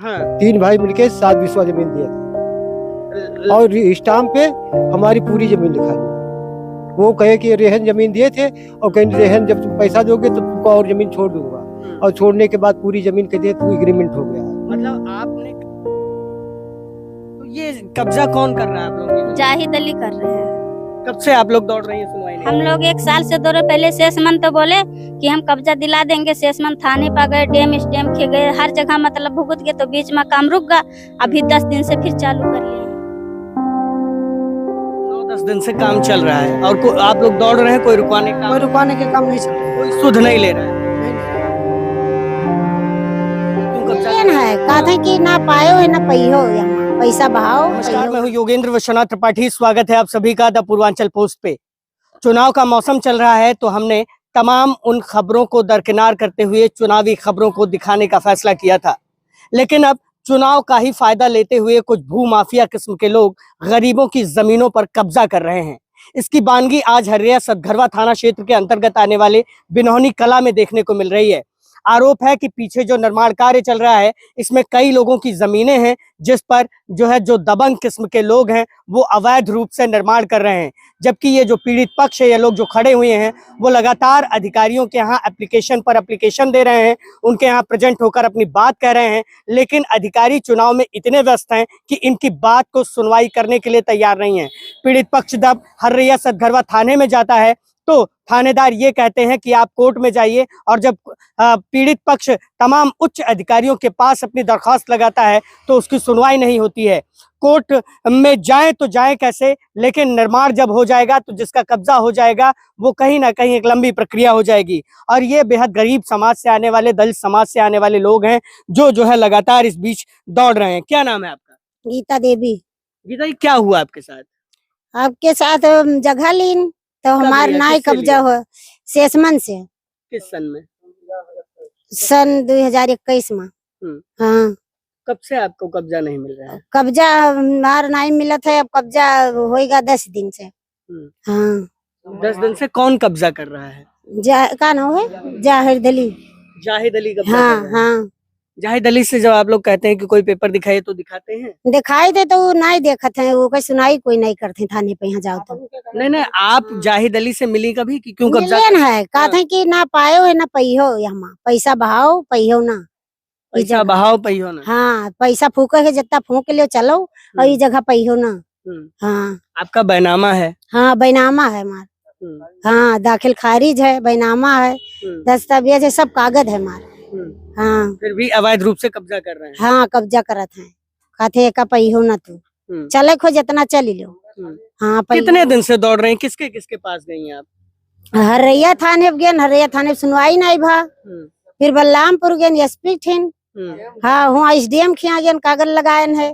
हाँ। 3 भाई मिलके 7 बिस्वा जमीन दिया था और स्टाम्प पे हमारी पूरी जमीन लिखा दी। वो कहे कि रेहन जमीन दिए थे और कहीं रेहन जब तुम पैसा दोगे तो तुमको और जमीन छोड़ दूंगा, और छोड़ने के बाद पूरी जमीन के दिए तो एग्रीमेंट हो गया। मतलब आपने तो ये कब्जा कौन कर रहा है आप लोगों की? जाहिद अली कर रहे हैं। कब से आप लोग दौड़ रही हैं सुनवाई नहीं? हम लोग 1 साल से दौड़े। पहले शेषमन तो बोले कि हम कब्जा दिला देंगे, शेषमन थाने पर गए, डैम स्टैम्प खे गए, हर जगह मतलब भुगत गए, तो बीच में काम रुक गया। अभी 10 दिन से फिर चालू कर लिए। 9-10 दिन से काम चल रहा है और आप लोग दौड़ रहे हैं, कोई रुकवाने का कोई रुकवाने के काम नहीं चल रहा कोई सुध नहीं ले रहा है। क्यों कब्जा कर रहे हैं? है कहते कि ना पायो है ना पहियो, पैसा बहाओ। नमस्कार, मैं हूँ योगेंद्र विश्वनाथ त्रिपाठी। स्वागत है आप सभी का द पूर्वांचल पोस्ट पे। चुनाव का मौसम चल रहा है तो हमने तमाम उन खबरों को दरकिनार करते हुए चुनावी खबरों को दिखाने का फैसला किया था, लेकिन अब चुनाव का ही फायदा लेते हुए कुछ भूमाफिया किस्म के लोग गरीबों की जमीनों पर कब्जा कर रहे हैं। इसकी बानगी आज हर्रिया सतघरवा थाना क्षेत्र के अंतर्गत आने वाले बिनौनी कला में देखने को मिल रही है। आरोप है कि पीछे जो निर्माण कार्य चल रहा है इसमें कई लोगों की जमीनें हैं, जिस पर जो दबंग किस्म के लोग हैं वो अवैध रूप से निर्माण कर रहे हैं, जबकि ये जो पीड़ित पक्ष है, ये लोग जो खड़े हुए हैं वो लगातार अधिकारियों के यहाँ एप्लीकेशन पर एप्लीकेशन दे रहे हैं, उनके यहाँ प्रेजेंट होकर अपनी बात कह रहे हैं, लेकिन अधिकारी चुनाव में इतने व्यस्त हैं कि इनकी बात को सुनवाई करने के लिए तैयार नहीं है। पीड़ित पक्ष जब हर्रिया सतघरवा थाने में जाता है तो थानेदार ये कहते हैं कि आप कोर्ट में जाइए, और जब पीड़ित पक्ष तमाम उच्च अधिकारियों के पास अपनी दरख्वास्त लगाता है तो उसकी सुनवाई नहीं होती है। कोर्ट में जाए तो जाए कैसे, लेकिन निर्माण जब हो जाएगा तो जिसका कब्जा हो जाएगा वो कहीं ना कहीं एक लंबी प्रक्रिया हो जाएगी। और ये बेहद गरीब समाज से आने वाले, दलित समाज से आने वाले लोग हैं जो है लगातार इस बीच दौड़ रहे हैं। क्या नाम है आपका? गीता देवी। गीता जी, क्या हुआ आपके साथ? आपके साथ जगह लीन तो हमार लिया? नाई किससे कब्जा लिया? हो शेषमन से किस सन में? सन 2021 में। हाँ, कब से आपको कब्जा नहीं मिल रहा है? कब्जा हमार नाई मिला था, अब कब्जा होएगा 10 दिन से। हाँ, 10 दिन से कौन कब्जा कर रहा है? का नाम है जाहिद अली। जाहिद अली कब्जा हाँ कर रहा है। हाँ, जाहिद अली से जब आप लोग कहते हैं कि कोई पेपर दिखाइए तो दिखाते हैं? दिखाई दे तो वो नहीं देखते हैं, वो कोई सुनाई कोई नहीं करते थाने पे। यहाँ जाओ तो नहीं, आप जाहिद अली से मिली कभी कि क्यों कब्जा मिलियन है कहते हैं कि ना पायो है ना पहियो, यहाँ पैसा बहाओ पहियो ना। पैसा बहाओ पहियो ना? हाँ, पैसा फूके है जितना फूक लियो चलो, और ये जगह पहियो ना। हाँ आपका बैनामा है? हाँ, बैनामा है हमार। हाँ, दाखिल खारिज है, बैनामा है, दस्तावेज है, सब कागज है हमार। हाँ, फिर भी अवैध रूप से कब्जा कर रहे हैं? हाँ कब्जा करत है, कहते का पहियो ना तू चले खो जितना चल लो। हाँ, कितने दिन से दौड़ रहे हैं? किसके किसके पास गई हैं आप? हरैया थाने गए, हरैया थाने सुनवाई नहीं भा। फिर बलरामपुर गए एसपी ठिन। हाँ, वहाँ एसडीएम खिया गए, कागज लगाए है।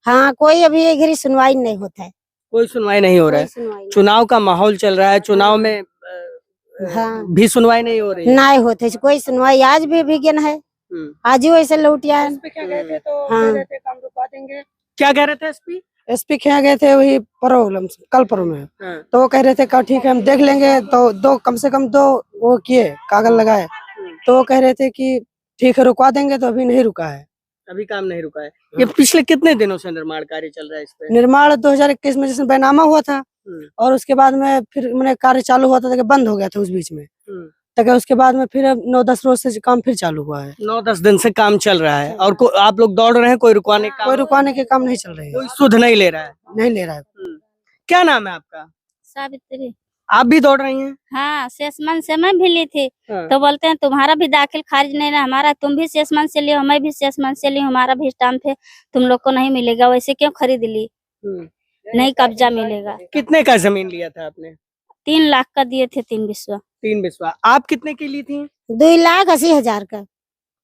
हाँ, कोई अभी घड़ी सुनवाई नहीं होता है। कोई सुनवाई नहीं हो रहा है? सुनवाई नहीं। चुनाव का माहौल चल रहा है, चुनाव में हाँ, भी सुनवाई नहीं हो रही है? नहीं होते कोई सुनवाई। आज भी विज्ञान है, आज ही वैसे लौट आए। क्या कह रहे थे तो हाँ। कह रहे थे काम रुकवा देंगे। क्या कह रहे थे एसपी? एसपी के यहाँ गए थे वही प्रॉब्लम कल परों में। हाँ। तो वो कह रहे थे ठीक है हम देख लेंगे, तो दो कम से कम 2 वो किए कागज लगाए, तो वो कह रहे थे कि ठीक है रुकवा देंगे, तो अभी नहीं रुका है। अभी काम नहीं रुका है? ये पिछले कितने दिनों से निर्माण कार्य चल रहा है इस पे? निर्माण 2021 में जैसे बैनामा हुआ था, और उसके बाद में फिर मैंने कार्य चालू हुआ था, बंद हो गया था उस बीच में। तक उसके बाद में फिर 9-10 रोज से काम फिर चालू हुआ है। 9-10 दिन से काम चल रहा है और आप लोग दौड़ रहे हैं, कोई रुकवाने का? कोई रुकवाने के काम नहीं चल रहे हैं, कोई सुध नहीं ले रहा है? नहीं ले रहा है। क्या नाम है आपका? सावित्री। आप भी दौड़ रही हैं? हाँ, शेषमन से मैं भी ली थी। हाँ। तो बोलते हैं तुम्हारा भी दाखिल खारिज नहीं रहा, हमारा तुम भी शेषमन से लियो, मैं भी शेषमन से लियो, हमारा भी स्टाम्प है, तुम लोग को नहीं मिलेगा। वैसे क्यों खरीद ली? नहीं कब्जा मिलेगा। कितने का जमीन लिया था आपने? 3 लाख का दिए थे 3 बिस्वा। 3 बिस्वा। आप कितने की ली थी? 2,80,000 का।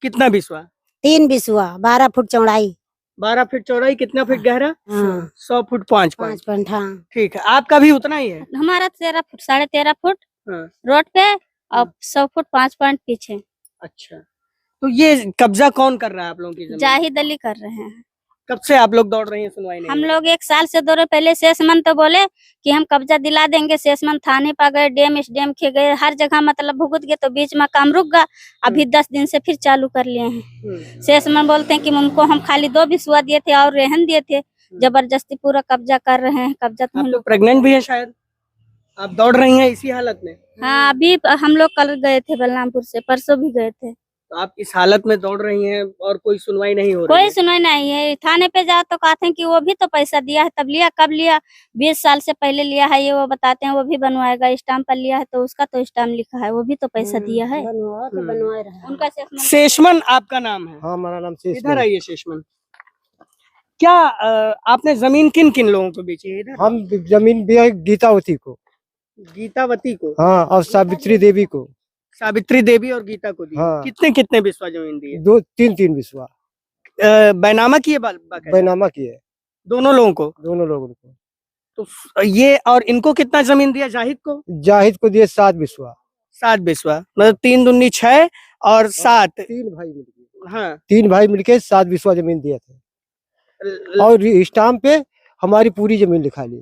कितना बिस्वा? 3 बिस्वा, 12 फुट चौड़ाई, 12 फीट चौड़ाई, कितना फीट गहरा? हाँ। 100 फुट 5 5 पॉइंट। हाँ, ठीक है, आपका भी उतना ही है? हमारा 13 फुट 13.5 फुट हाँ। रोड पे और 100 फुट 5 पॉइंट पीछे। अच्छा, तो ये कब्जा कौन कर रहा है आप लोगों की जमीन? जाहिद अली कर रहे हैं। कब से आप लोग दौड़ रही हैं, सुनवाई नहीं हम हो रही? लोग 1 साल से दौड़े। पहले शेषमन तो बोले कि हम कब्जा दिला देंगे, शेषमन थाने पर गए, डीएम एसडीएम के गए, हर जगह मतलब भुगत गए, तो बीच में काम रुक गया। अभी 10 दिन से फिर चालू कर लिए हैं। शेषमन बोलते हैं कि उनको हम खाली 2 बिस्वा दिए थे और रेहन दिए थे, जबरदस्ती पूरा कब्जा कर रहे हैं। कब्जा तो आप हम लोग लोग, प्रेग्नेंट भी है शायद, आप दौड़ रही हैं इसी हालत में? हाँ अभी हम लोग कल गए थे बलरामपुर से, परसों भी गए थे। तो आप इस हालत में दौड़ रही हैं और कोई सुनवाई नहीं हो रही कोई है? सुनवाई नहीं है। थाने पे जाओ तो कहते हैं कि वो भी तो पैसा दिया है, तब लिया, कब लिया, 20 साल से पहले लिया है, ये वो बताते हैं। वो भी बनवाएगा, स्टाम्प पर लिया है तो उसका तो स्टाम्प लिखा है, वो भी तो पैसा दिया है। बनवा तो बनवा रहा है। उनका शेषमन शेषमन आपका नाम है? हाँ, हमारा नाम शेष इधर आइए शेषमन। क्या आपने जमीन किन किन लोगों को बेची है इधर? हम जमीन भी है गीतावती को, गीतावती को, हाँ, और सावित्री देवी को, सावित्री देवी और गीता को दी। हाँ। कितने कितने बिस्वा जमीन दी है? 2-3 बिस्वा बैनामा की है बाकायदा? बैनामा की है, दोनों लोगों को? दोनों लोगों को। तो ये और इनको कितना जमीन दिया? जाहिद को? जाहिद को दिए 7 बिस्वा। 7 बिस्वा, मतलब 3 दूनी 6 और 7। 3 भाई मिलके, हाँ। 3 भाई मिलके 7 बिस्वा जमीन दिए थे। और स्टाम्प पे हमारी पूरी जमीन लिखा ली।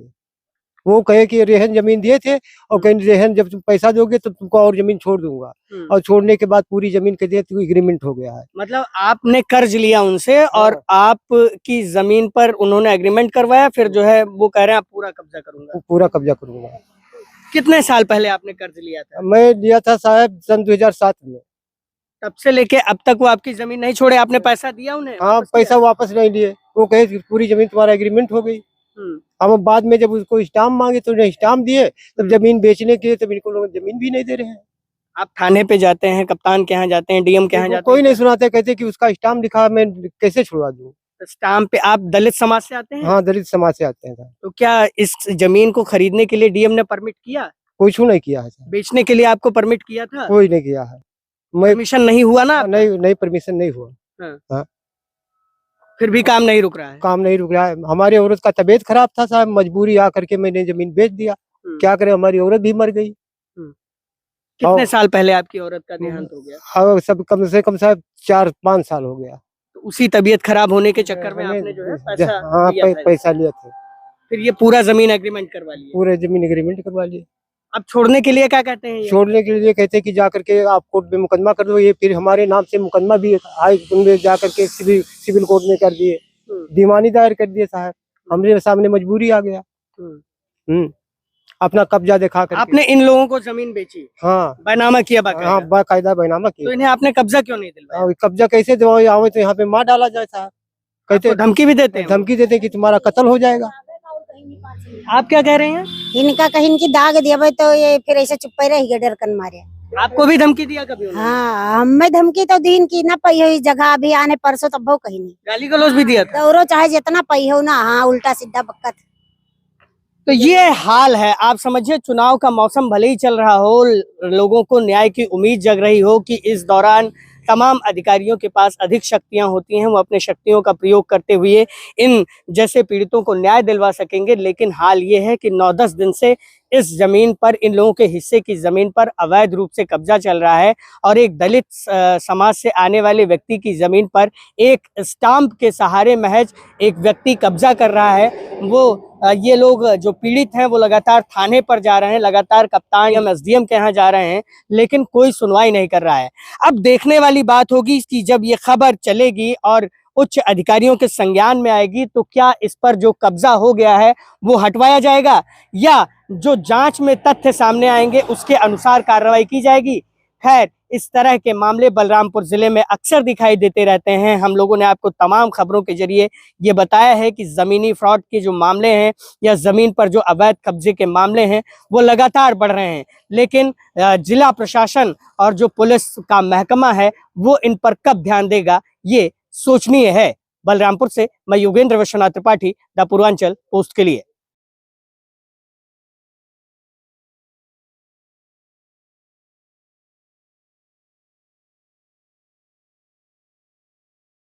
वो कहे कि रेहन जमीन दिए थे और कहीं रेहन जब तुम पैसा दोगे तो तुमको और जमीन छोड़ दूंगा, और छोड़ने के बाद पूरी जमीन के दिए तो एग्रीमेंट हो गया है। मतलब आपने कर्ज लिया उनसे और आपकी जमीन पर उन्होंने एग्रीमेंट करवाया, फिर जो है वो कह रहे हैं आप पूरा कब्जा करूंगा। पूरा कब्जा करूंगा। कितने साल पहले आपने कर्ज लिया था? मैं लिया था साहब सन 2007 में। तब से लेके अब तक वो आपकी जमीन नहीं छोड़े? आपने पैसा दिया उन्हें? हाँ, वापस पैसा वापस नहीं लिए। वो कहे कि पूरी जमीन तुम्हारा एग्रीमेंट हो गई। किया? हम बाद में जब उसको स्टाम्प मांगे तो उन्हें स्टाम्प दिए, तब जमीन बेचने के लिए तब इनको लोग जमीन भी नहीं दे रहे हैं। आप थाने पे जाते हैं, कप्तान के यहाँ जाते हैं, डीएम के यहाँ जाते कोई हैं? नहीं सुनाते, कहते कि उसका स्टाम्प लिखा, मैं कैसे छुड़वा दूं। स्टाम्प पे आप दलित समाज से आते हैं? हाँ, दलित समाज से आते हैं साहब। तो क्या इस जमीन को खरीदने के लिए डीएम ने परमिट किया? कुछ नहीं किया है साहब, बेचने के लिए आपको परमिट किया था? कोई नहीं किया है। मैं परमिशन नहीं हुआ ना? नहीं परमिशन नहीं हुआ। फिर भी काम नहीं रुक रहा है? काम नहीं रुक रहा है। हमारी औरत का तबीयत खराब था साहब, मजबूरी आ करके मैंने जमीन बेच दिया। क्या करें, हमारी औरत भी मर गई। कितने साल पहले आपकी औरत का देहांत हो गया? और सब कम से कम साहब 4-5 साल हो गया। तो उसी तबीयत खराब होने के चक्कर में आपने जो है पैसा हाँ, लिया था? पैसा लिया था। फिर ये पूरा जमीन एग्रीमेंट करवा लिया? पूरे जमीन एग्रीमेंट करवा लिए। अब छोड़ने के लिए क्या कहते हैं ये? छोड़ने के लिए कहते हैं कि जा करके आप कोर्ट में मुकदमा कर दो। ये फिर हमारे नाम से मुकदमा भी हाई में जा करके सिविल कोर्ट में कर दिए, दीवानी दायर कर दिए साहब। हमरे सामने मजबूरी आ गया। अपना कब्जा दिखा कर। आपने इन लोगों को जमीन बेची? हाँ, बैनामा किया बाकायदा? हाँ, बाकायदा बैनामा तो किया। इन्हें आपने कब्जा क्यों नहीं दिलवाया? और कब्जा कैसे दिलवाओ, आवे तो यहाँ पे मार डाला जाए साहब। कहते आपको धमकी भी देते हैं? धमकी देते हैं कि तुम्हारा कत्ल हो जाएगा। आप क्या कह रहे हैं? इनका कहीं इनकी दाग दिया तो ये फिर ऐसे चुप रह गए डर कर मारे। आपको भी धमकी दिया कभी उन्होंने? हाँ, हमें धमकी तो दी की ना पई हुई जगह अभी आने परसों तब वो कहीं नहीं गाली गलौज भी दिया था? दौड़ो चाहे जितना पई हो ना, हाँ उल्टा सीधा बक्कत। तो ये हाल है। आप समझिए, चुनाव का मौसम भले ही चल रहा हो, लोगों को न्याय की उम्मीद जग रही हो कि इस दौरान तमाम अधिकारियों के पास अधिक शक्तियां होती हैं, वो अपने शक्तियों का प्रयोग करते हुए इन जैसे पीड़ितों को न्याय दिलवा सकेंगे। लेकिन हाल ये है कि 9-10 दिन से इस जमीन पर, इन लोगों के हिस्से की जमीन पर अवैध रूप से कब्जा चल रहा है और एक दलित समाज से आने वाले व्यक्ति की जमीन पर एक स्टाम्प के सहारे महज एक व्यक्ति कब्जा कर रहा है। वो ये लोग जो पीड़ित हैं वो लगातार थाने पर जा रहे हैं, लगातार कप्तान या एसडीएम के यहाँ जा रहे हैं, लेकिन कोई सुनवाई नहीं कर रहा है। अब देखने वाली बात होगी कि जब ये खबर चलेगी और उच्च अधिकारियों के संज्ञान में आएगी तो क्या इस पर जो कब्जा हो गया है वो हटवाया जाएगा, या जो जांच में तथ्य सामने आएंगे उसके अनुसार कार्रवाई की जाएगी। खैर, इस तरह के मामले बलरामपुर जिले में अक्सर दिखाई देते रहते हैं। हम लोगों ने आपको तमाम खबरों के जरिए ये बताया है कि जमीनी फ्रॉड के जो मामले हैं या जमीन पर जो अवैध कब्जे के मामले हैं वो लगातार बढ़ रहे हैं, लेकिन जिला प्रशासन और जो पुलिस का महकमा है वो इन पर कब ध्यान देगा, ये सोचनीय है। बलरामपुर से मैं योगेंद्र विश्वनाथ त्रिपाठी, द पूर्वांचल पोस्ट के लिए।